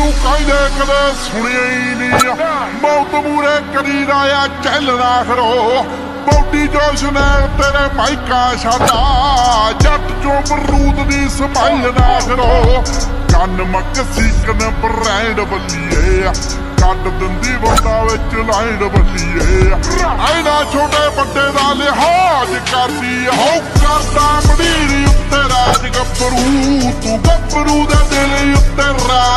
ਤੈਨੂੰ ਕਹਿੰਦੇ ਕਦੇ ਸੁਣਿਆ ਹੀ ਨਹੀਂ ਮੌਤ ਮੂਰੇ ਕਰੀ ਦਾ ਆ ਚੱਲਣਾ ਖਰੋ ਬੌਡੀ ਜੋਸ਼ ਨੇ ਤੇਰੇ ਮਾਈਕਾ ਛਾਦਾ ਜੱਟ ਚੋਂ ਬਰੂਦ ਦੀ ਸਮਾਈਲ ਨਾ ਖਰੋ ਕੰਨ ਮੱਕਸੀ ਕਨ ਬਰੈਂਡ ਬੱਲੀਏ ਕੱਢ ਦਿੰਦੀ ਬੰਦਾ ਵਿੱਚ ਲਾਈਨ ਬੱਲੀਏ ਐਨਾ ਛੋਟੇ ਵੱਡੇ ਦਾ ਲਿਹਾਜ਼ ਕਰਦੀ ਹੋ ਕਰਦਾ ਮੜੀਰੀ ਉੱਤੇ ਰਾਜ ਗੱਭਰੂ ਤੂੰ ਗੱਭਰੂ ਦੇ ਦਿਲ ਉੱਤੇ ਰਾਜ